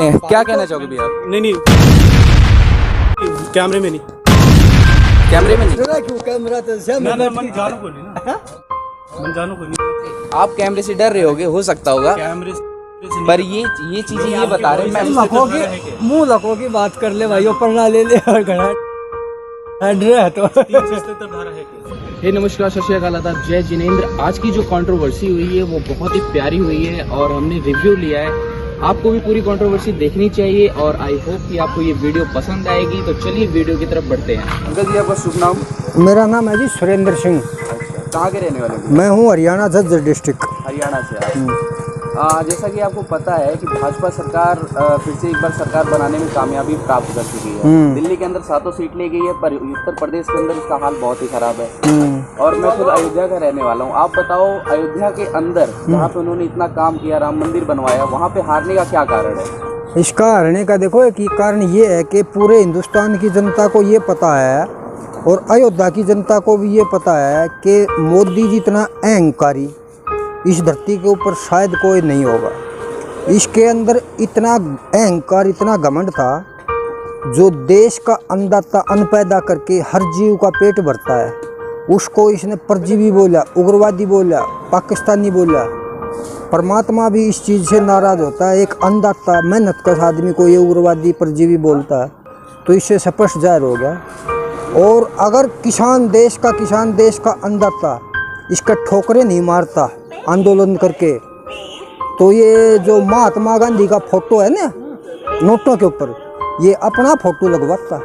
क्या कहना चाहोगे भैया आप? नहीं कैमरे में नहीं। कैमरे में नहीं, मन जानो को नहीं ना, मन जानो को नहीं। आप कैमरे से डर रहे होगे, हो सकता होगा, कैमरे पर ये चीजें ये बता रहे हैं। मैं मुंह लखो की बात कर ले भाई, ऊपर ना ले ले और घड़ा है तो हे नमस्कार, सत श्री अकाल, आदाब, जय जिनेंद्र। आज की जो कंट्रोवर्सी हुई है वो बहुत ही प्यारी हुई है और हमने रिव्यू लिया है। आपको भी पूरी कंट्रोवर्सी देखनी चाहिए और आई होप कि आपको ये वीडियो पसंद आएगी। तो चलिए वीडियो की तरफ बढ़ते हैं। अंकल जी, आपका शुभ नाम? मेरा नाम है जी सुरेंद्र सिंह। कहाँ के रहने वाले? मैं हूँ हरियाणा झज्जर डिस्ट्रिक्ट। हरियाणा से आप। जैसा कि आपको पता है कि भाजपा सरकार फिर से एक बार सरकार बनाने में कामयाबी प्राप्त कर चुकी है। दिल्ली के अंदर 7 सीट ले गई है, पर उत्तर प्रदेश के अंदर इसका हाल बहुत ही खराब है। और मैं खुद अयोध्या का रहने वाला हूँ। आप बताओ, अयोध्या के अंदर जहाँ पे उन्होंने इतना काम किया, राम मंदिर बनवाया, वहाँ पे हारने का क्या कारण है? इसका हारने का देखो एक ही कारण ये है कि पूरे हिंदुस्तान की जनता को ये पता है और अयोध्या की जनता को भी ये पता है कि मोदी जी इतना अहंकारी इस धरती के ऊपर शायद कोई नहीं होगा। इसके अंदर इतना अहंकार, इतना घमंड था, जो देश का अन्नदाता अन्न पैदा करके हर जीव का पेट भरता है, उसको इसने परजीवी बोला, उग्रवादी बोला, पाकिस्तानी बोला। परमात्मा भी इस चीज़ से नाराज़ होता है। एक अन्नदाता मेहनत कश आदमी को ये उग्रवादी परजीवी बोलता है, तो इससे स्पष्ट जाहिर हो गया। और अगर किसान, देश का अन्नदाता इसका ठोकरे नहीं मारता आंदोलन करके, तो ये जो महात्मा गांधी का फोटो है ना नोटों के ऊपर, ये अपना फोटो लगवाता।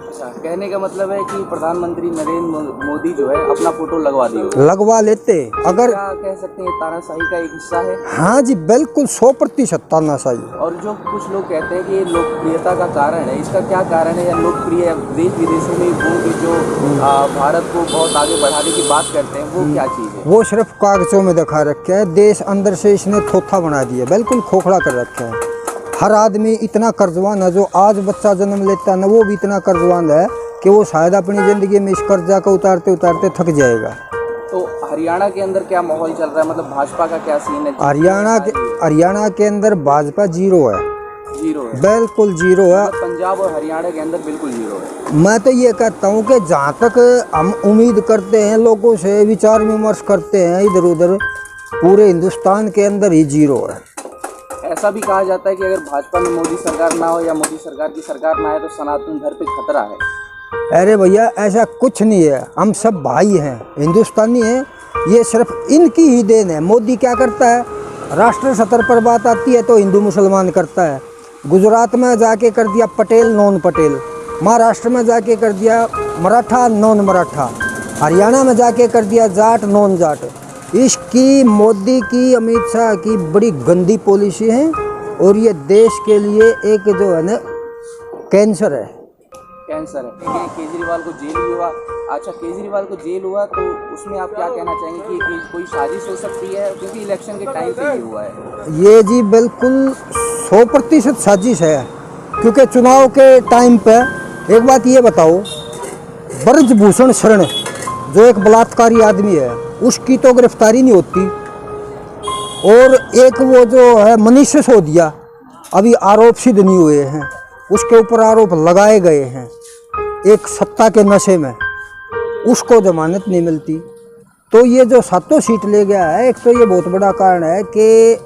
अच्छा, कहने का मतलब है कि प्रधानमंत्री नरेंद्र मोदी जो है अपना फोटो लगवा लेते। अगर क्या कह सकते हैं, तानाशाही का एक हिस्सा है? हाँ जी, बिल्कुल 100% तानाशाही। और जो कुछ लोग कहते हैं कि ये लोकप्रियता का कारण है, इसका क्या कारण है? या लोकप्रिय देश विदेशों में वो जो भारत को बहुत आगे बढ़ाने की बात करते हैं, वो क्या चीज़ है? वो सिर्फ कागजों में दिखा रखे है। देश अंदर से इसने थोथा बना दिया, बिल्कुल खोखला कर रखे हैं। हर आदमी इतना कर्जवान है, जो आज बच्चा जन्म लेता है ना, वो भी इतना कर्जवान है कि वो शायद अपनी ज़िंदगी में इस कर्जा को उतारते उतारते थक जाएगा। तो हरियाणा के अंदर क्या माहौल चल रहा है? मतलब भाजपा का क्या सीन है? हरियाणा के अंदर भाजपा जीरो है। जीरो है? बिल्कुल जीरो है। मतलब पंजाब और हरियाणा के अंदर बिल्कुल जीरो है। मैं तो ये कहता हूँ कि जहाँ तक हम उम्मीद करते हैं, लोगों से विचार विमर्श करते हैं, इधर उधर पूरे हिंदुस्तान के अंदर ही जीरो है। ऐसा भी कहा जाता है कि अगर भाजपा में मोदी सरकार ना हो या मोदी सरकार की सरकार ना आए तो सनातन धर्म पे खतरा है। अरे भैया, ऐसा कुछ नहीं है। हम सब भाई हैं, हिंदुस्तानी हैं। ये सिर्फ इनकी ही देन है। मोदी क्या करता है, राष्ट्रीय स्तर पर बात आती है तो हिंदू मुसलमान करता है। गुजरात में जाके कर दिया पटेल नॉन पटेल, महाराष्ट्र में जाके कर दिया मराठा नॉन मराठा, हरियाणा में जाके कर दिया जाट नॉन जाट। इसकी मोदी की, अमित शाह की बड़ी गंदी पॉलिसी है और ये देश के लिए एक जो है ना कैंसर है। कैंसर है। केजरीवाल को जेल भी हुआ। अच्छा, केजरीवाल को जेल हुआ तो उसमें आप क्या कहना चाहेंगे कि कोई साजिश हो सकती है? क्योंकि इलेक्शन के टाइम पे ये हुआ है। ये जी बिल्कुल 100% साजिश है, क्योंकि चुनाव के टाइम पे एक बात ये बताओ, ब्रजभूषण शरण जो एक बलात्कारी आदमी है, उसकी तो गिरफ्तारी नहीं होती। और एक वो जो है मनीष सिसोदिया, अभी आरोप सिद्ध नहीं हुए हैं, उसके ऊपर आरोप लगाए गए हैं एक सत्ता के नशे में, उसको जमानत नहीं मिलती। तो ये जो 7 सीट ले गया है, एक तो ये बहुत बड़ा कारण है कि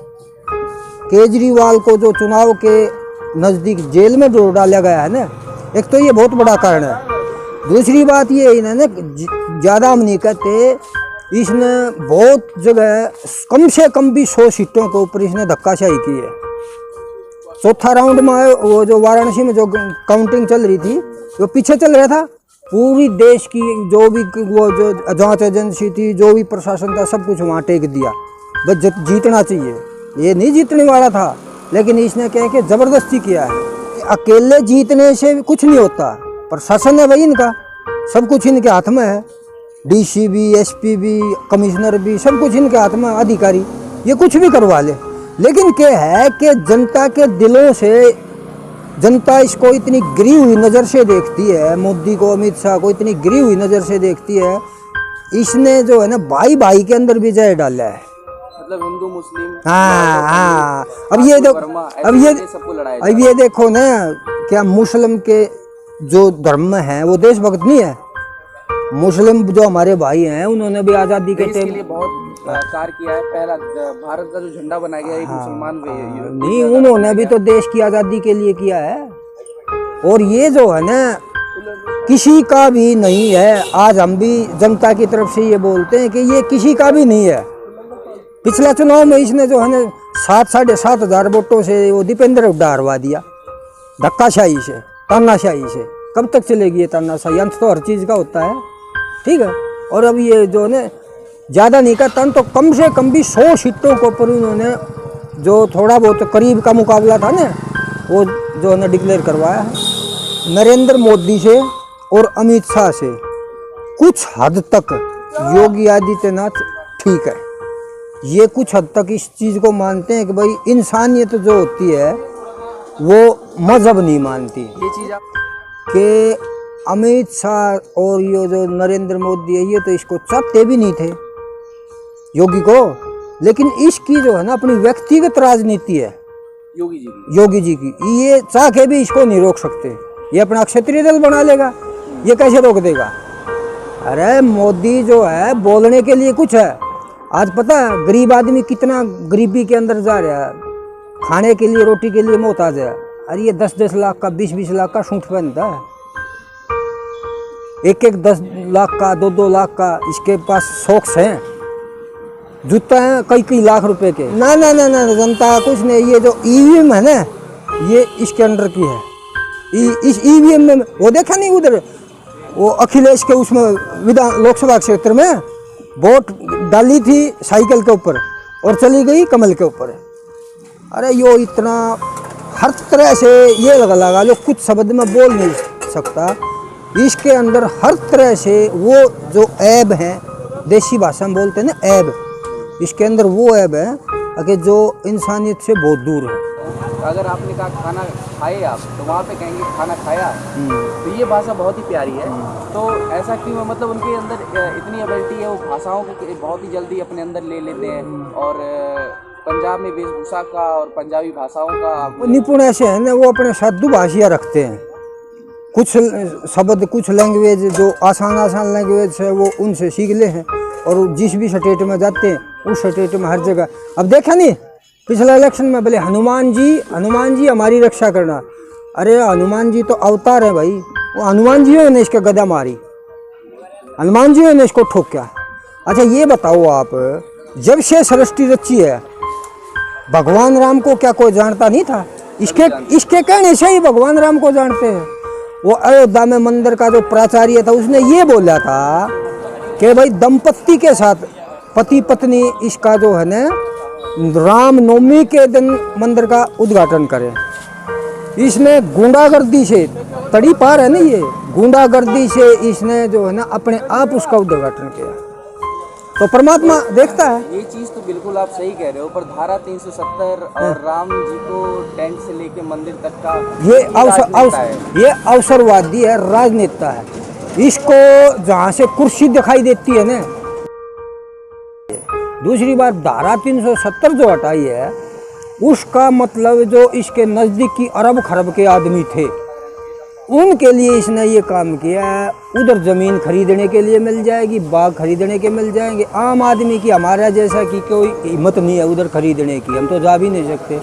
केजरीवाल को जो चुनाव के नज़दीक जेल में जो डाला गया है ना, एक तो ये बहुत बड़ा कारण है। दूसरी बात ये है ना, ज़्यादा हम नहीं कहते, इसने बहुत जगह कम से कम भी 100 सीटों के ऊपर इसने धक्काशाही की है। चौथा राउंड में वो जो वाराणसी में जो काउंटिंग चल रही थी, वो पीछे चल रहा था। पूरी देश की जो भी वो जो जांच एजेंसी थी, जो भी प्रशासन था, सब कुछ वहाँ टेक दिया, बस जीतना चाहिए। ये नहीं जीतने वाला था, लेकिन इसने क्या कि ज़बरदस्ती किया है। अकेले जीतने से कुछ नहीं होता। प्रशासन है भाई इनका, सब कुछ इनके हाथ में है। डीसी भी, एसपी भी, कमिश्नर भी, सब कुछ इनके हाथ में, अधिकारी, ये कुछ भी करवा ले। लेकिन क्या है कि जनता के दिलों से, जनता इसको इतनी गिरी हुई नज़र से देखती है, मोदी को, अमित शाह को इतनी गिरी हुई नज़र से देखती है। इसने जो है ना भाई भाई के अंदर भी जय डाला है। मतलब हिंदू मुस्लिम हाँ। अब ये सबको लड़ाया अब ये देखो ना, क्या मुस्लिम के जो धर्म है वो देशभक्त नहीं है? मुस्लिम जो हमारे भाई हैं उन्होंने भी आजादी के देश के लिए बहुत कार्य किया है। पहला भारत का जो झंडा बनाया गया एक मुसलमान नहीं, उन्होंने भी तो देश की आजादी के लिए किया है। और ये जो है ना किसी का भी नहीं है। आज हम भी जनता की तरफ से ये बोलते हैं कि ये किसी का भी नहीं है। पिछले चुनाव में इसने जो है ना 7,500 वोटों से वो दीपेंद्र हुड्डा हरवा दिया, धक्काशाही से, तानाशाही से। कब तक चलेगी ये तानाशाही? अंत तो हर चीज़ का होता है, ठीक है। और अब ये जो है ज़्यादा नहीं करता तो कम से कम भी 100 सीटों के ऊपर उन्होंने जो थोड़ा बहुत करीब का मुकाबला था ना वो जो है डिक्लेयर करवाया है। नरेंद्र मोदी से और अमित शाह से कुछ हद तक योगी आदित्यनाथ ठीक है। ये कुछ हद तक इस चीज़ को मानते हैं कि भाई इंसानियत जो होती है वो मजहब नहीं मानती। ये चीज़ आप कि अमित शाह और ये जो नरेंद्र मोदी है ये तो इसको चाहते भी नहीं थे योगी को, लेकिन इसकी जो है ना अपनी व्यक्तिगत राजनीति है योगी जी की, ये चाह के भी इसको नहीं रोक सकते। ये अपना क्षेत्रीय दल बना लेगा, ये कैसे रोक देगा? अरे मोदी जो है बोलने के लिए कुछ है। आज पता है गरीब आदमी कितना गरीबी के अंदर जा रहा है, खाने के लिए रोटी के लिए मोहताज है। अरे ये 10-10 लाख का 20-20 लाख का सूट पहनता है, 1-1 10 लाख का 2-2 लाख का इसके पास सॉक्स हैं, जूता है कई लाख रुपए के। ना ना ना ना जनता कुछ नहीं। ये जो ईवीएम है ना ये इसके अंडर की है। इस ईवीएम में वो देखा नहीं उधर वो अखिलेश के उसमें विधान लोकसभा क्षेत्र में वोट डाली थी साइकिल के ऊपर और चली गई कमल के ऊपर। अरे यो इतना हर तरह से ये लगा जो कुछ शब्द में बोल नहीं सकता। इसके अंदर हर तरह से वो जो ऐब है, देसी भाषा में बोलते हैं ना ऐब, इसके अंदर वो ऐब है कि जो इंसानियत से बहुत दूर है। अगर आपने कहा खाना खाए आप तो वहाँ पे कहेंगे खाना खाया, तो ये भाषा बहुत ही प्यारी है। तो ऐसा क्यों है? मतलब उनके अंदर इतनी एबिलिटी है, वो भाषाओं को बहुत ही जल्दी अपने अंदर ले लेते हैं। और पंजाब में वेशभूषा का और पंजाबी भाषाओं का निपुण ऐसे है ना, वो अपने साथ दुभाषियाँ रखते हैं। कुछ शब्द कुछ लैंग्वेज जो आसान लैंग्वेज है वो उनसे सीख ले हैं और जिस भी स्टेट में जाते हैं उस स्टेट में हर जगह। अब देखा नहीं पिछले इलेक्शन में बोले हनुमान जी हमारी रक्षा करना। अरे हनुमान जी तो अवतार है भाई, वो हनुमान जी ने इसके गदा मारी, हनुमान जी ने इसको ठोका। अच्छा ये बताओ आप, जब से सृष्टि रची है भगवान राम को क्या कोई जानता नहीं था? इसके कहने से ही भगवान राम को जानते हैं। वो अयोध्या में मंदिर का जो प्राचार्य था उसने ये बोला था कि भाई दंपत्ति के साथ पति पत्नी इसका जो है ना रामनवमी के दिन मंदिर का उद्घाटन करें। इसने गुंडागर्दी से तड़ी पार है ना, ये गुंडागर्दी से इसने जो है ना अपने आप उसका उद्घाटन किया। तो परमात्मा देखता है। ये चीज़ तो बिल्कुल आप सही कह रहे हो, पर धारा 370 और राम जी को टेंट से लेके मंदिर तक का ये अवसरवादी है, राजनेता है। इसको जहाँ से कुर्सी दिखाई देती है ना, दूसरी बार धारा 370 जो हटाई है उसका मतलब जो इसके नज़दीक की अरब खरब के आदमी थे उनके लिए इसने ये काम किया है। उधर ज़मीन खरीदने के लिए मिल जाएगी, बाग खरीदने के मिल जाएंगे। आम आदमी की हमारा जैसा कि कोई हिम्मत नहीं है उधर खरीदने की, हम तो जा भी नहीं सकते।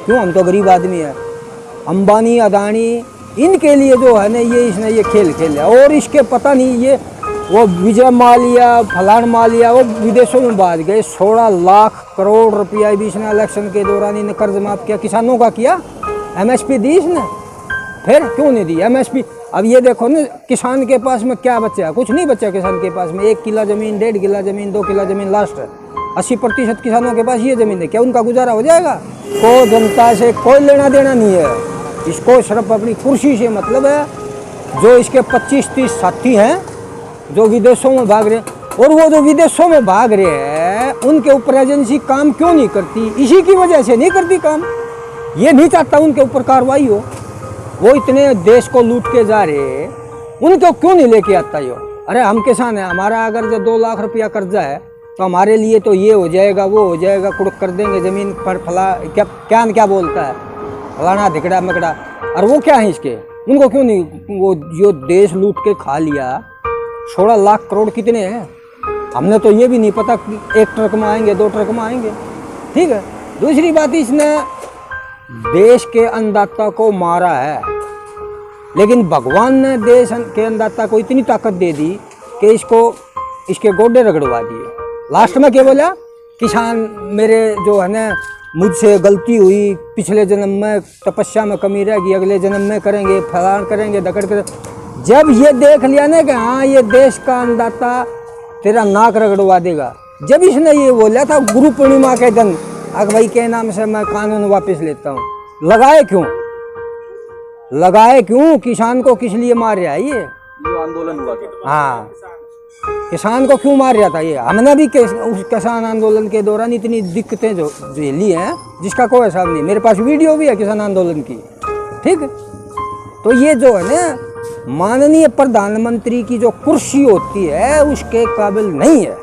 क्यों? हम तो गरीब आदमी है। अंबानी अदानी इनके लिए जो है ना ये इसने ये खेल खेला। और इसके पता नहीं ये वो विजय माल्या फलान माल्या वो विदेशों में भाग गए। 16 लाख करोड़ रुपया भी इसने इलेक्शन के दौरान इन्हें कर्ज माफ किया, किसानों का किया। MSP दी इसने, फिर क्यों नहीं दी MSP? अब ये देखो ना किसान के पास में क्या बचा? कुछ नहीं बचा किसान के पास में। 1 किला ज़मीन, 1.5 किला ज़मीन, 2 किला ज़मीन लास्ट है। 80% किसानों के पास ये ज़मीन है। क्या उनका गुजारा हो जाएगा? को जनता से कोई लेना देना नहीं है। इसको सिर्फ अपनी कुर्सी से मतलब है। जो इसके 25-30 साथी हैं जो विदेशों में भाग रहे हैं, और वो जो विदेशों में भाग रहे हैं उनके ऊपर एजेंसी काम क्यों नहीं करती? इसी की वजह से नहीं करती काम। ये नहीं चाहता उनके ऊपर कार्रवाई हो। वो इतने देश को लूट के जा रहे, उनको क्यों नहीं लेके आता यो? अरे हम किसान हैं, हमारा अगर जो 2 लाख रुपया कर्जा है तो हमारे लिए तो ये हो जाएगा, वो हो जाएगा, कुड़क कर देंगे जमीन पर, फला क्या क्या न क्या बोलता है, फलाना धिकड़ा मकड़ा। और वो क्या है इसके, उनको क्यों नहीं, वो जो देश लूट के खा लिया 16 लाख करोड़ कितने हैं, हमने तो ये भी नहीं पता कि 1 ट्रक में आएंगे 2 ट्रक में आएंगे। ठीक है। दूसरी बात, इसने देश के अन्नदाता को मारा है, लेकिन भगवान ने देश के अन्नदाता को इतनी ताकत दे दी कि इसके गोडे रगड़वा दिए। लास्ट में क्या बोला, किसान मेरे जो है ना, मुझसे गलती हुई, पिछले जन्म में तपस्या में कमी रह गई, अगले जन्म में करेंगे, फलान करेंगे, दकड़ कर। जब ये देख लिया ना कि हाँ ये देश का अन्नदाता तेरा नाक रगड़वा देगा, जब इसने ये बोला था गुरु पूर्णिमा के दिन, अग भाई के नाम से मैं कानून वापस लेता हूँ, लगाए क्यों, किसान को किस लिए मार रहा है ये आंदोलन हुआ था। हाँ, किसान को क्यों मार रहा था ये। हमने भी उस किसान आंदोलन के दौरान इतनी दिक्कतें जो झेली हैं जिसका कोई हिसाब नहीं, मेरे पास वीडियो भी है किसान आंदोलन की। ठीक है। तो ये जो है ना, माननीय प्रधानमंत्री की जो कुर्सी होती है उसके काबिल नहीं है।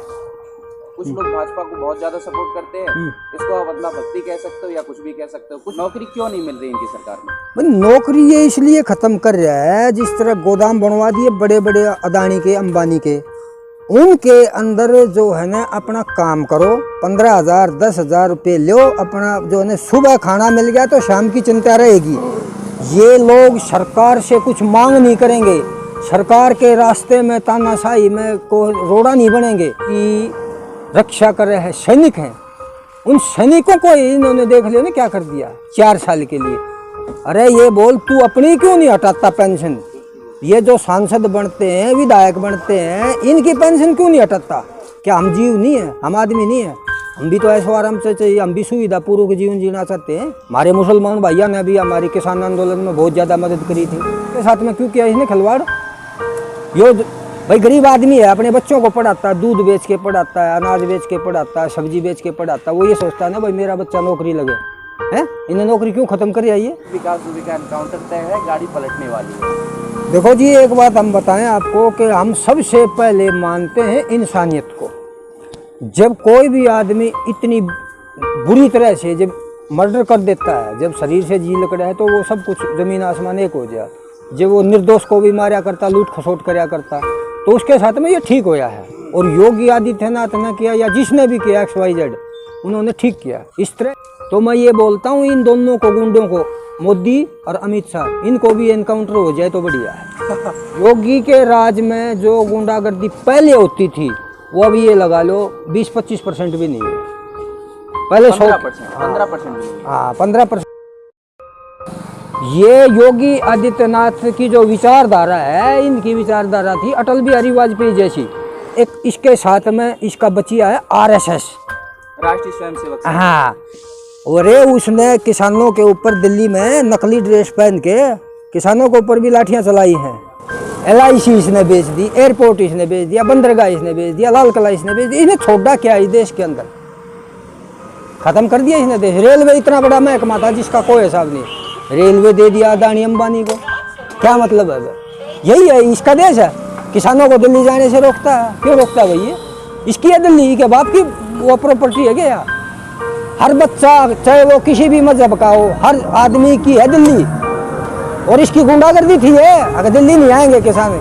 कुछ लोग भाजपा को बहुत ज्यादा सपोर्ट करते हैं, इसको आप अपना भक्ति कह सकते हो या कुछ भी कह सकते हो। कुछ नौकरी क्यों नहीं मिल रही इनकी सरकार में? नौकरी ये इसलिए खत्म कर रहा है, जिस तरह गोदाम बनवा दिए बड़े बड़े अदानी के, अंबानी के, उनके अंदर जो है ना अपना काम करो, 15,000 10,000 रुपये लो, अपना जो है ना सुबह खाना मिल गया तो शाम की चिंता रहेगी। ये लोग सरकार से कुछ मांग नहीं करेंगे, सरकार के रास्ते में तानाशाही में को रोड़ा नहीं बनेंगे कि रक्षा कर रहे हैं, सैनिक हैं। उन सैनिकों को इन्होंने देख लिया ना क्या कर दिया 4 साल के लिए। अरे ये बोल, तू अपनी क्यों नहीं हटाता पेंशन? ये जो सांसद बनते हैं, विधायक बनते हैं, इनकी पेंशन क्यों नहीं हटाता? क्या हम जीव नहीं है, हम आदमी नहीं है? हम भी तो ऐशो आराम से चाहिए, हम भी सुविधा पूर्वक जीवन जीना चाहते हैं। हमारे मुसलमान भैया ने भी हमारी किसान आंदोलन में बहुत ज़्यादा मदद करी थी, के साथ में क्यों किया इसने खिलवाड़? यो भाई गरीब आदमी है, अपने बच्चों को पढ़ाता है, दूध बेच के पढ़ाता है, अनाज बेच के पढ़ाता है, सब्जी बेच के पढ़ाता है। वो ये सोचता है ना भाई मेरा बच्चा नौकरी लगे, हैं? इन्हें नौकरी क्यों खत्म कर आइए? विकास दुबे का एनकाउंटर तय है, गाड़ी पलटने वाली है। देखो जी, एक बात हम बताएं आपको कि हम सबसे पहले मानते हैं इंसानियत को। जब कोई भी आदमी इतनी बुरी तरह से जब मर्डर कर देता है, जब शरीर से जी लकड़ा है, तो वो सब कुछ जमीन आसमान एक हो जाए। जब वो निर्दोष को भी मारा करता, लूट खसोट कराया करता, तो उसके साथ में ये ठीक होया है। और योगी आदित्यनाथ ने किया या जिसने भी किया XYZ, उन्होंने ठीक किया इस तरह। तो मैं ये बोलता हूँ इन दोनों को, गुंडों को, मोदी और अमित शाह, इनको भी एनकाउंटर हो जाए तो बढ़िया है। योगी के राज में जो गुंडागर्दी पहले होती थी वो अभी ये लगा लो 20-25% भी नहीं है। पहले 15%। हाँ 15%। ये योगी आदित्यनाथ की जो विचारधारा है, इनकी विचारधारा थी अटल बिहारी वाजपेयी जैसी। एक इसके साथ में इसका बचिया है RSS, राष्ट्रीय स्वयंसेवक। हाँ, और उसने किसानों के ऊपर दिल्ली में नकली ड्रेस पहन के किसानों के ऊपर भी लाठियां चलाई हैं। LIC इसने बेच दी, एयरपोर्ट इसने बेच दिया, बंदरगाह इसने बेच दिया, लाल किला इसने बेच दिया। इसने छोड़ा क्या इस देश के अंदर? खत्म कर दिया इसने देश। रेलवे इतना बड़ा महकमा था जिसका कोई हिसाब नहीं, रेलवे दे दिया अदानी अंबानी को। क्या मतलब है? यही है इसका देश है। किसानों को दिल्ली जाने से रोकता है, क्यों रोकता है भैया? इसकी है दिल्ली के बाप की वो प्रॉपर्टी है क्या? हर बच्चा चाहे वो किसी भी मजहब का हो, हर आदमी की है दिल्ली। और इसकी गुंडागर्दी थी है, अगर दिल्ली नहीं आएंगे किसान,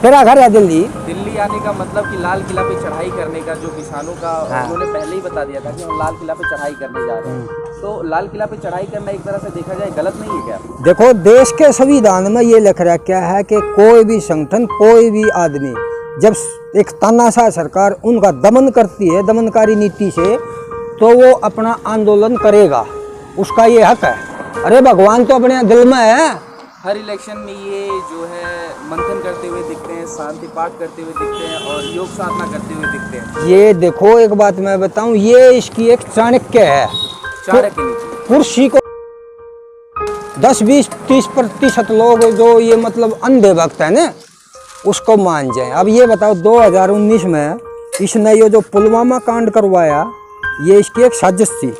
तेरा घर है दिल्ली। दिल्ली आने का मतलब कि लाल किला पे चढ़ाई करने का जो किसानों का, उन्होंने पहले ही बता दिया था कि हम लाल किला पे चढ़ाई करने जा रहे हैं। तो लाल किला पे चढ़ाई करना एक तरह से देखा जाए गलत नहीं है क्या? देखो, देश के संविधान में ये लिख रखा है कि कोई भी संगठन, कोई भी आदमी जब एक तानाशाह सरकार उनका दमन करती है, दमनकारी नीति से, तो वो अपना आंदोलन करेगा, उसका ये हक है। अरे भगवान तो अपने दिल में है। हर इलेक्शन में ये जो है मंथन करते हुए दिखते हैं, शांति पाठ करते हुए दिखते हैं और योग साधना करते हुए दिखते हैं। ये देखो, एक बात मैं बताऊं, ये इसकी एक चाणक्य है। चाणक्य नीति। कुर्सी को 10-20-30% लोग जो ये मतलब अंधे भक्त है ना, उसको मान जाए। अब ये बताओ, 2019 में इसने ये जो पुलवामा कांड करवाया, ये इसकी एक साजिश थी।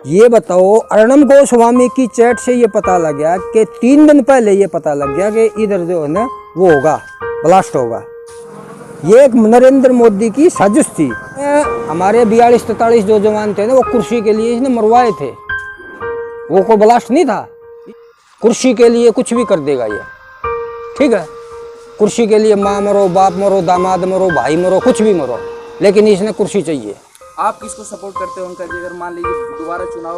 ये बताओ, अर्णब गोस्वामी की चैट से ये पता लग गया कि 3 दिन पहले ये पता लग गया कि इधर जो है ना वो होगा, ब्लास्ट होगा। ये एक नरेंद्र मोदी की साजिश थी। हमारे 42-43 जो जवान थे ना, वो कुर्सी के लिए इसने मरवाए थे। वो कोई ब्लास्ट नहीं था। कुर्सी के लिए कुछ भी कर देगा ये, ठीक है। कुर्सी के लिए माँ मरो, बाप मरो, दामाद मरो, भाई मरो, कुछ भी मरो, लेकिन इसने कुर्सी चाहिए। आप किसको सपोर्ट करते हो अंकल जी? अगर मान लीजिए दोबारा चुनाव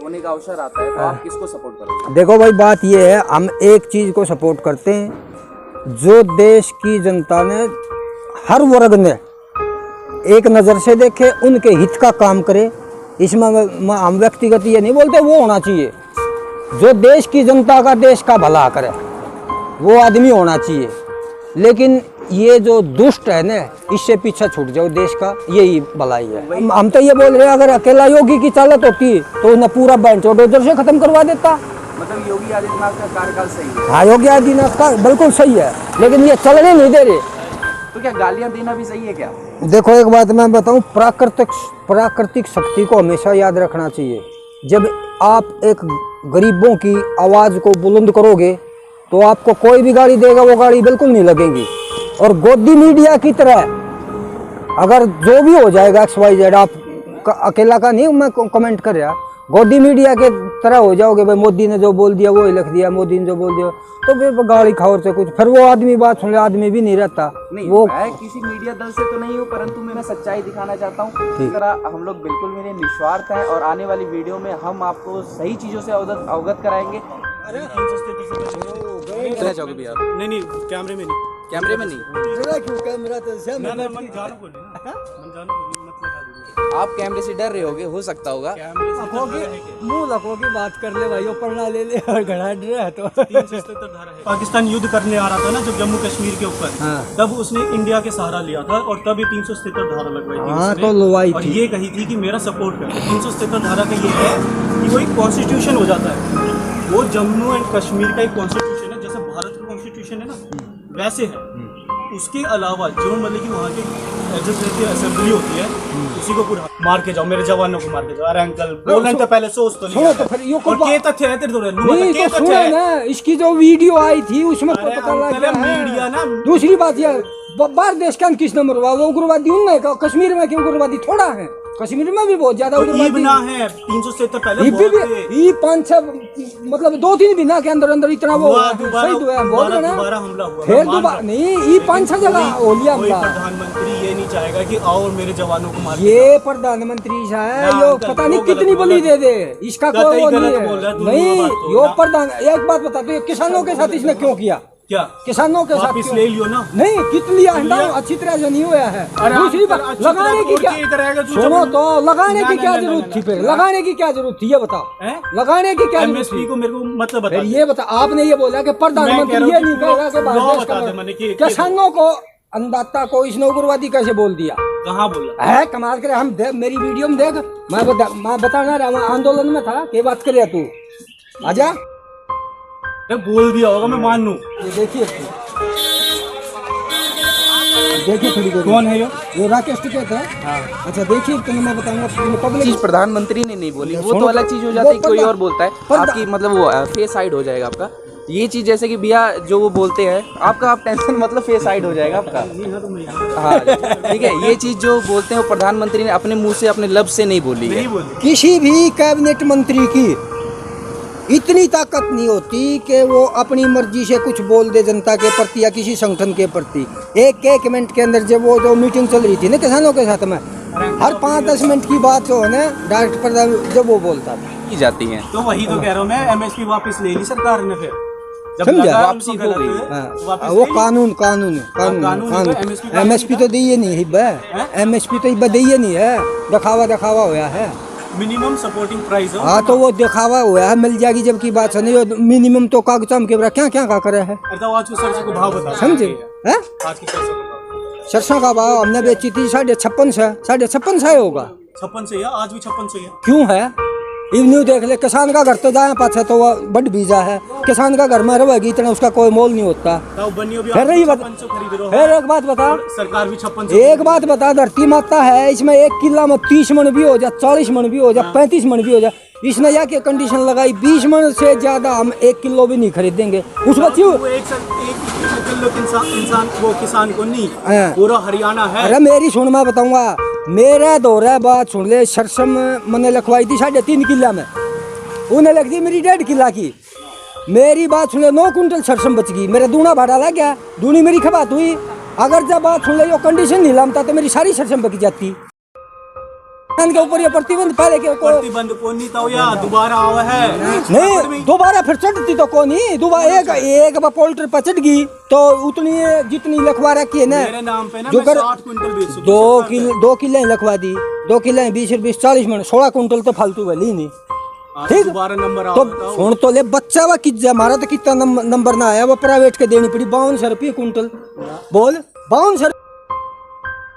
होने का अवसर आता है तो आप किसको सपोर्ट करोगे? देखो भाई, बात ये है, हम एक चीज को सपोर्ट करते हैं, जो देश की जनता ने, हर वर्ग ने एक नज़र से देखे, उनके हित का काम करे। इसमें हम व्यक्तिगत ये नहीं बोलते, वो होना चाहिए जो देश की जनता का, देश का भला करे, वो आदमी होना चाहिए। लेकिन ये जो दुष्ट है ना, इससे पीछे छूट जाओ, देश का यही भलाई है। हम तो ये बोल रहे हैं, अगर अकेला योगी की चालत होती तो उन्हें पूरा बैंक डोजर से खत्म करवा देता। मतलब योगी आदित्यनाथ का कार्यकाल सही है? हाँ, योगी आदित्यनाथ का बिल्कुल सही है, लेकिन ये चलने नहीं दे रहे। तो क्या गालियां देना भी सही है क्या? देखो, एक बात मैं बताऊं, प्राकृतिक शक्ति को हमेशा याद रखना चाहिए। जब आप एक गरीबों की आवाज़ को बुलंद करोगे तो आपको कोई भी गाली देगा, वो गाली बिल्कुल नहीं लगेगी। और गोदी मीडिया की तरह अगर जो भी हो जाएगा XYZ, आप अकेला का नहीं मैं कमेंट कर रहा, गोदी मीडिया के तरह हो जाओगे, भाई मोदी ने जो बोल दिया वो ही लिख दिया, मोदी ने जो बोल दिया, तो फिर गाली खाओ से कुछ, फिर वो आदमी बात सुन ले, आदमी भी नहीं रहता। नहीं, वो मैं किसी मीडिया दल से तो नहीं हूँ, परंतु मैं सच्चाई दिखाना चाहता हूँ। इस तरह हम लोग बिल्कुल मेरे निस्वार्थ हैं और आने वाली वीडियो में हम आपको सही चीज़ों से अवगत कराएंगे। कहना चाहोगे भैया? नहीं, कैमरे में नहीं। कैमरे में नहीं? कैमरा तो ना मन जानो को नहीं, मन जानो को नहीं, मतलब आप कैमरे से डर रहे होगे, हो सकता होगा। कैमरे से डर रहे हैं क्या? मुंह लखो की बात कर ले भाई, पढ़ना ले ले और घड़ा डर है तो 377 धारा है। पाकिस्तान युद्ध करने आ रहा था ना जब जम्मू कश्मीर के ऊपर, हाँ। तब उसने इंडिया के सहारा लिया था और तब ये 377 धारा लगवाई थी हाँ, उसने। तो लवाई और थी। ये कही थी कि मेरा सपोर्ट कर। 377 धारा का ये है कि वो एक कॉन्स्टिट्यूशन हो जाता है, वो जम्मू एंड कश्मीर का एक कॉन्स्टिट्यूशन है, जैसे भारत का कॉन्स्टिट्यूशन है ना, वैसे है। उसके अलावा जो मतलब कि वहाँ की लेजिस्लेटिव असेंबली होती है, उसी को पूरा मार के जाओ, मेरे जवानों को मार के जाओ। अरे अंकल, बोलने तो पहले सोच तो सुनो तो फिर और के तथ्य है तेरे दौरान नहीं तो सुनो ना, इसकी जो वीडियो आई थी उसमें तो पता लग गया मीडिया ना। है। दूसरी बात यार, बाहर देश का किस नंबर हुआ, वो उग्रवादी उनने कश्मीर में क्यों उग्रवादी थोड़ा है, कश्मीर में भी बहुत ज्यादा उग्रवादी ना है। 377 पहले बहुत थे। ये 5-6 मतलब 2-3 महीना के अंदर अंदर इतना वो दोबारा बहुत है ना। दोबारा हमला हुआ। फिर दोबारा नहीं, ये 5-6 जगह हो लिया कोई हमला। प्रधानमंत्री ये नहीं चाहेगा कि आओ और मेरे जवानों को मार। ये प्रधानमंत्री है, यो पता नहीं कितनी बलि दे दे, इसका कोई वो नहीं है। नहीं, यो प्रधान, एक बात बता दो, किसानों के साथ इसने क्यों किया? क्या किसानों के साथ वापिस ले लियो ना। नहीं, कितनी अच्छी तरह से नहीं हुआ है। दूसरी बात, लगाने की क्या, सुनो तो, लगाने की क्या जरूरत थी? फिर लगाने की क्या जरूरत थी, ये बताओ। लगाने की क्या जरूरत थी? को मेरे को मतलब बता। ये बता, आपने ये बोला कि प्रधानमंत्री ये नहीं कहेगा कि भारत देश का किसानों को, अन्नदाता को इसने उग्रवादी कैसे बोल दिया? कहाँ बोला है? कमाल करे, हम देख मेरी वीडियो में देख, मैं बताना रहा, आंदोलन में था, क्या बात करे तू, आजा। बोल दिया होगा, मैं मान लूं। ये देखिए थोड़ी देर। कौन है ये राकेश टिकैत है। हाँ। अच्छा देखिए, तुम्हें मैं बताऊंगा, पब्लिक चीज प्रधानमंत्री ने नहीं बोली, वो तो अलग चीज हो जाती है, कोई और बोलता है आपकी, मतलब वो फेस साइड हो जाएगा आपका। ये चीज जैसे कि भैया जो वो बोलते हैं आपका, आप टेंशन मतलब फेस साइड हो जाएगा आपका। हाँ ठीक है, ये चीज जो बोलते हैं वो प्रधानमंत्री ने अपने मुंह से, अपने लफ्ज से नहीं बोली है। किसी भी कैबिनेट मंत्री की इतनी ताकत नहीं होती कि वो अपनी मर्जी से कुछ बोल दे जनता के प्रति या किसी संगठन के प्रति। एक मिनट के अंदर जब वो जो मीटिंग चल रही थी ना किसानों के साथ में, हर 5-10 मिनट की बात जो है ना, डायरेक्ट प्रधान जब वो बोलता था की जाती हैं। तो वही तो कह रहा हूँ मैं, MSP वापस ले ली सरकार ने। फिर समझा, वापसी हो गई। वो कानून MSP तो दिए नहीं है, MSP तो दिए नहीं है, दिखावा हुआ है। Minimum supporting price. हाँ तो वो दिखावा हुआ है, मिल जाएगी जब की बात नहीं, मिनिमम तो कागजाम के क्या क्या का करे है। आज को सरसों को भाव बता, समझे? आज की सरसों का भाव, सरसों का भाव हमने बेची थी 56 से होगा। 56 से है, आज भी 56 से है। क्यों है? इवन्यू देख ले, किसान का घर तो जाए पाछे तो वो बड़ बीजा है, किसान का घर में रहेगी इतना, उसका कोई मोल नहीं होता। फिर रही बात, फिर एक बात बता, सरकार भी 56। एक बात बता, धरती माता है, इसमें 1 किला में 30 मन भी हो जाए, 40 मन भी हो जाए, 35 मन भी हो जाए, इसने या के कंडीशन लगाई 20 मन से ज्यादा हम 1 किलो भी नहीं खरीदेंगे उस बच्ची वो एक किलो इंसान वो किसान को नहीं, हाँ। पूरा हरियाणा है। अरे मेरी सुन, मैं बताऊंगा, मेरा दौरा बात सुन ले। सरसम मैंने लिखवाई थी 3.5 किला में, उन्हें लग दी मेरी 1.5 किला की। मेरी बात सुन ले, 9 कुंटल सरसम बच गई, मेरा दूना भाड़ा लग गया, दूनी मेरी खबात हुई। अगर जब बात सुन ले यो कंडीशन नहीं लामता तो मेरी सारी सरसम बच जाती। के ऊपर ये प्रतिबंध पहले के को प्रतिबंध को नहीं था या दोबारा आवा है नहीं, दोबारा फिर चढ़ती तो कौन ही दोबारा एक बार पोल्ट्री पर चढ़ गई तो उतनी जितनी लिखवा रखी है ना, मेरे नाम पे ना जो मैं कर 60 क्विंटल बेच दूं। 2 किले लिखवा दी, 2 किले 20 रुपये 40 मन, 16 कुंटल तो फालतू वाली नहीं। ठीक, दोबारा नंबर तो सुन तो ले, बच्चा वा हमारा तो कितना नंबर ना आया, वो प्राइवेट के देनी पड़ी 5200 रुपये कुंटल। बोल 5200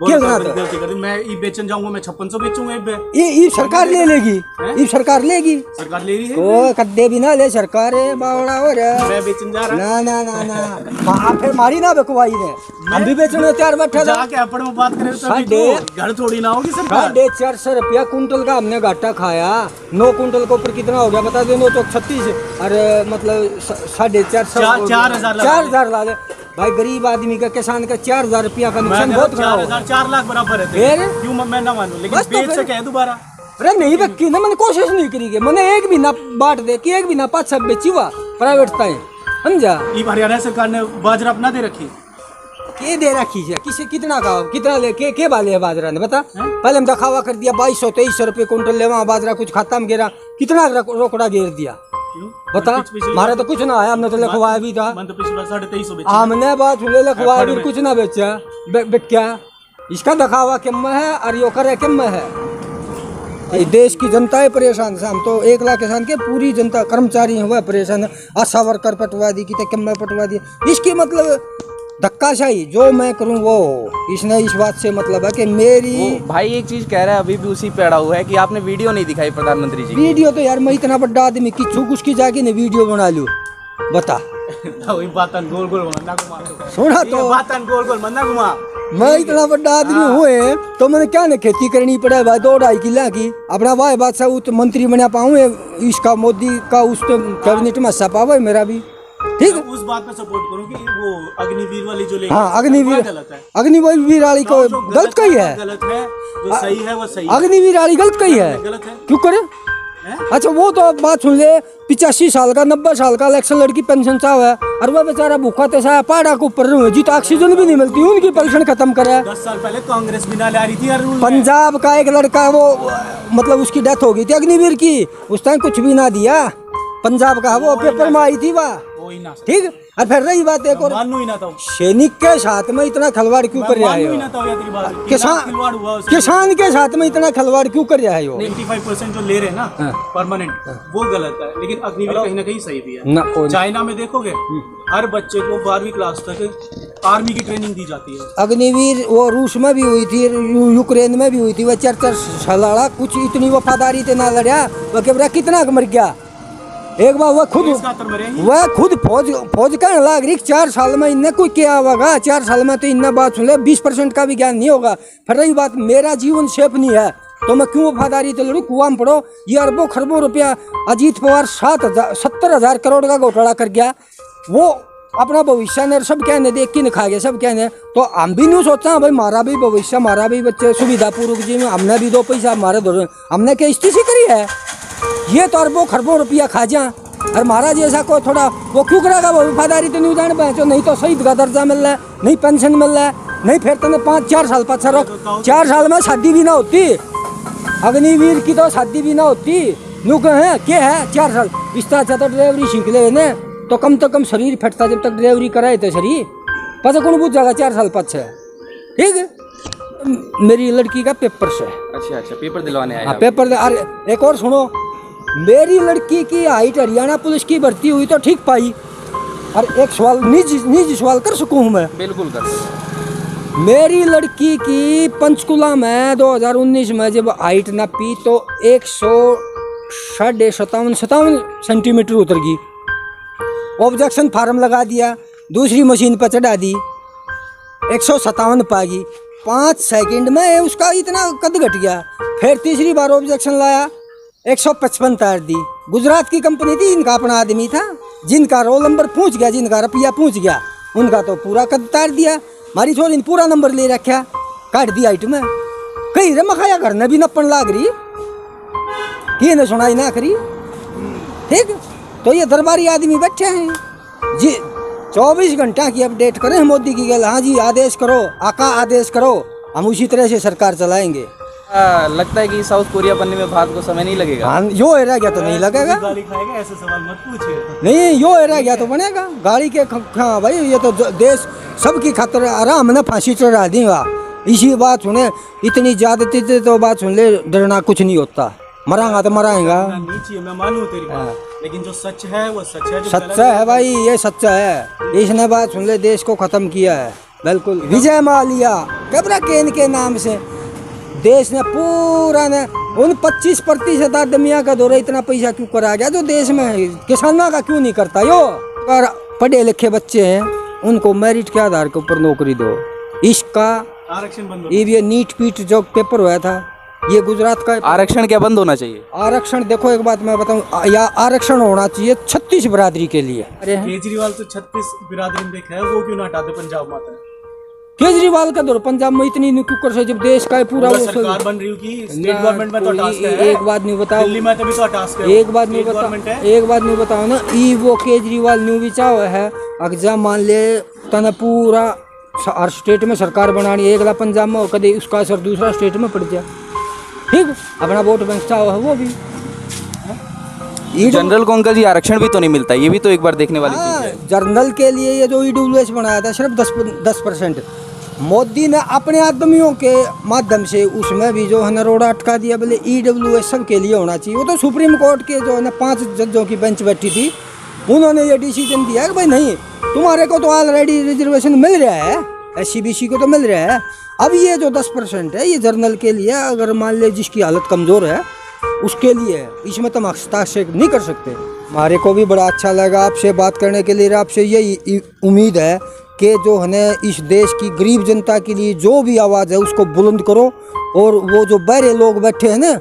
गलती कर दी। मैं ई बेचन जाऊंगा, मैं 5600 बेचूंगा ये सरकार ले लेगी, ये सरकार लेगी, सरकार ले रही है। तो कद्दे भी ना ले सरकार है बावड़ा हो रहा। मैं बेचन जा रहा ना ना ना ना फिर मारी ना बेकुवाई ने, हम भी बेचने तैयार बैठा था। जाके अपन में बात करें तो घर थोड़ी ना होगी सरकार। 450 रुपया कुंटल का हमने घाटा खाया। 9 कुंटल के ऊपर कितना हो गया बता दो, 9 तो 36, अरे मतलब 450 4,000 ला दे भाई। गरीब आदमी का, किसान का 4,000 रुपया का नुकसान बहुत खराब हो। 4 लाख बराबर है, क्यों मैं ना मानूं, लेकिन बेच सके दोबारा। अरे नहीं बक्की ना, मैंने कोशिश नहीं करी, मैंने एक भी ना बांट दे कि एक भी ना 5 सब बेची हुआ प्राइवेट ताई, समझा। ये हरियाणा सरकार ने बाजरा अपना दे रखी, के दे रखी है, किसी कितना का कितना ले के वाले है बाजरा ने बता। पहले हम दिखावा कर दिया 2200-2300 रुपये कुंटल ले, वहाँ बाजरा कुछ खाता में गिरा, कितना रोकड़ा गिर दिया बता। हमारा तो कुछ ना आया, हमने तो लिखवाया भी था, तो पिछली बार 2350 बेचा। हमने बात लिखवाया भी कुछ ना बेचा क्या। इसका दिखावा किम है और यो करे किम है। ये देश की जनता है परेशान से, हम तो 1 लाख किसान के पूरी जनता कर्मचारी हुआ परेशान है। आशा वर्कर पटवा दी कि किम पटवा दी, इसकी मतलब धक्काशाही जो मैं करूं वो। इसने इस बात से मतलब है कि मेरी भाई एक चीज कह रहा है, अभी भी उसी पे अड़ा हुआ है कि आपने वीडियो नहीं दिखाई प्रधानमंत्री जी। वीडियो तो यार मैं इतना बड़ा आदमी कि छुक उसकी जाके ने वीडियो बना लूं बता। वही बातन गोल गोल मन्ना घुमा, सुना तो बातन गोल गोल मन्ना घुमा। मैं इतना बड़ा आदमी हुए तो मैंने क्या न खेती करनी पड़े भाई, 2-2.5 किला की। अपना भाई बादशाह तो मंत्री बना पाऊँ इसका, मोदी का उस तो कैबिनेट में हिस्सा पावे मेरा भी। ठीक है, उस बात पे सपोर्ट करूं कि वो अग्निवीर वाली जो लेके, हाँ अग्निवीर, गलत है। अग्निवीर वाली को गलत कही है, गलत है, जो सही है वो सही। अग्निवीर वाली गलत कही है, गलत है, क्यों करे। अच्छा वो तो अब बात सुन ले, 85 साल का 90 साल का इलेक्शन लड़की पेंशन चाहे, और वह बेचारा भूखा तैसा पहाड़ा के ऊपर जी तो ऑक्सीजन भी नहीं मिलती, उनकी पेंशन खत्म करे। 10 साल पहले कांग्रेस भी ना ला रही थी। पंजाब का एक लड़का वो मतलब उसकी डेथ हो गई थी अग्निवीर की, उस टाइम कुछ भी ना दिया। पंजाब का वो पेपर में आई थी वह, ठीक। और फिर रही बात एक और, सैनिक के साथ में इतना खिलवाड़ क्यों कर रहा है, किसान के साथ में इतना खिलवाड़ क्यों कर रहा है। 95% जो ले रहे हैं ना परमानेंट, वो गलत है, लेकिन अग्निवीर कहीं ना कहीं सही भी है। चाइना में देखोगे हर बच्चे को 12वीं क्लास तक आर्मी की ट्रेनिंग दी जाती है। अग्निवीर वो रूस में भी हुई थी, यूक्रेन में भी हुई थी, वह 4-4 साल कुछ इतनी वफादारी से ना लड़ा, वह कितना मर गया। एक बार वह खुद फौज कहने लग रही 4 साल में इन्हें कोई क्या होगा, 4 साल में तो इन्हें बात सुन ले 20% का भी ज्ञान नहीं होगा। फिर रही बात मेरा जीवन सेफ नहीं है तो मैं क्यों वफादारी तो लड़ू, कुआं में पड़ो। ये अरबों खरबों रुपया अजीत पवार 70,000 करोड़ का घोटाला कर गया, वो अपना भविष्य ने सब कहने देख के खा गया सब कहने। तो हम भी नहीं सोचा भाई हमारा भी भविष्य, हमारा भी बच्चे सुविधापूर्वक जीवन, हमने भी 2 पैसा हमारे दो, हमने क्या स्थिति करी है। ये तो अरबों खरबों रुपया खा जा, और महाराज जैसा को थोड़ा वो क्यों करेगा, वो वफादारी तो नहीं जान पाए, नहीं तो शहीद का दर्जा मिल रहा है, नहीं पेंशन मिल रहा है, नहीं फिर तो 5-4 साल पाछा रोक, 4 साल में शादी भी ना होती, अग्निवीर की तो शादी भी ना होती। नु है क्या है 4 साल, इससे अच्छा तो ड्राइवरी सीख ले ने तो कम शरीर फटता जब तक ड्राइवरी कराए तो शरीर पता कौन पूछ जाएगा 4 साल पाछे। ठीक है, मेरी लड़की का पेपर से। अच्छा पेपर दिलवाने आए। हाँ पेपर। अरे एक और सुनो, मेरी लड़की की हाइट हरियाणा पुलिस की भर्ती हुई तो ठीक पाई, और एक सवाल निजी सवाल कर सकूं मैं? बिल्कुल कर। मेरी लड़की की पंचकुला में 2019 में जब हाइट नापी तो 157 सेंटीमीटर उतर गई। ऑब्जेक्शन फार्म लगा दिया, दूसरी मशीन पर चढ़ा दी, 157 पा गई। 5 सेकंड में उसका इतना कद घट गया। फिर तीसरी बार ऑब्जेक्शन लाया 155 टायर दी। गुजरात की कंपनी थी, इनका अपना आदमी था, जिनका रोल नंबर पूछ गया, जिनका रुपया पूछ गया, उनका तो पूरा कद तार दिया। हमारी छोरी ने पूरा नंबर ले रखा, काट दिया आइटम। कहीं रे मखाया घर ने भी नपन लाग रही कि ने सुनाई ना करी। ठीक, तो ये दरबारी आदमी बैठे हैं जी, 24 घंटा की अपडेट करें मोदी की गल। हाँ जी, आदेश करो आका, आदेश करो, हम उसी तरह से सरकार चलाएंगे। लगता है कि साउथ कोरिया बनने में भारत को समय नहीं लगेगा। हाँ, यो एरा गया तो नहीं लगेगा। गाली खाएगा ऐसे सवाल मत पूछिए। नहीं, यो एरा गया तो बनेगा। गाड़ी के हाँ भाई, ये तो देश सबकी खातिर आराम ने फांसी चढ़ा देगा। इसी बात सुने, इतनी ज्यादती से तो बात सुन ले, डरना कुछ नहीं होता, मरांगा तो मराएगा। नीचे मैं मानूं तेरी बात, लेकिन जो सच है वो सच है। सच्चा है भाई, ये सच्चा है। इसने बात सुन ले, देश को खत्म किया है बिल्कुल। विजय माल्या कबरा केन के नाम से देश ने पूरा ने उन 25% आदमिया का दौरा इतना पैसा क्यों करा गया जो देश में किसानों का क्यों नहीं करता। यो अगर पढ़े लिखे बच्चे हैं उनको मेरिट के आधार के ऊपर नौकरी दो। इसका आरक्षण बंद ये नीट पीट जो पेपर हुआ था, ये गुजरात का आरक्षण क्या बंद होना चाहिए? आरक्षण देखो, एक बात मैं बताऊं, या आरक्षण होना चाहिए 36 बिरादरी के लिए। अरे केजरीवाल तो 36 बिरादरी में देखा है, वो क्यों ना हटाते पंजाब में? आता है केजरीवाल का दौर पंजाब में इतनी नुकुर से, जब देश का पूरा वो सरकार बन रही होगी, स्टेट गवर्नमेंट में तो टास्क है। एक बात नहीं बताओ, दिल्ली में तभी तो टास्क है। एक बात नहीं बताओ, एक बात नहीं बताओ ना, ई वो केजरीवाल न्यू बिचाव है। अगर मान ले तने पूरा हर स्टेट में सरकार बनानी, एक ला पंजाब में कदे उसका असर दूसरा स्टेट में पड़ जाए। ठीक, अपना वोट बैंक चाहो है वो भी। जनरल को अंकल जी आरक्षण भी तो नहीं मिलता, ये भी तो एक बार देखने वाली चीज है। जनरल के लिए ये जो ईडब्ल्यूएस बनाया था सिर्फ 10%। मोदी ने अपने आदमियों के माध्यम से उसमें भी जो है ना रोड़ा अटका दिया। बोले ईडब्ल्यूएस के लिए होना चाहिए। वो तो सुप्रीम कोर्ट के जो है ना 5 जजों की बेंच बैठी थी, उन्होंने ये डिसीजन दिया कि भाई नहीं, तुम्हारे को तो ऑलरेडी रिजर्वेशन मिल रहा है, SC/BC को तो मिल रहा है। अब ये जो 10% है ये जनरल के लिए, अगर मान ले जिसकी हालत कमज़ोर है उसके लिए है। इसमें तो हम हस्तक्षेप नहीं कर सकते। हमारे को भी बड़ा अच्छा लगा आपसे बात करने के लिए। आपसे यही उम्मीद है कि जो है ना इस देश की गरीब जनता के लिए जो भी आवाज़ है उसको बुलंद करो। और वो जो बहरे लोग बैठे हैं ना,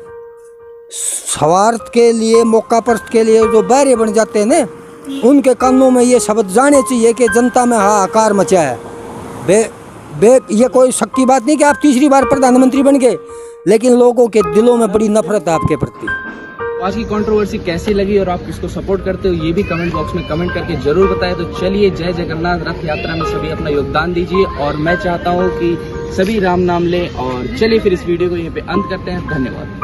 स्वार्थ के लिए, मौका परस्त के लिए जो बहरे बन जाते हैं ना, उनके कानों में ये शब्द जाने चाहिए कि जनता में हाहाकार मचा है। ये कोई शक की बात नहीं कि आप तीसरी बार प्रधानमंत्री बन गए, लेकिन लोगों के दिलों में बड़ी नफरत है आपके प्रति। आज की कंट्रोवर्सी कैसी लगी और आप किसको सपोर्ट करते हो, ये भी कमेंट बॉक्स में कमेंट करके जरूर बताएं। तो चलिए, जय जगन्नाथ रथ यात्रा में सभी अपना योगदान दीजिए और मैं चाहता हूँ कि सभी राम नाम लें। और चलिए फिर इस वीडियो को यहीं पे अंत करते हैं। धन्यवाद।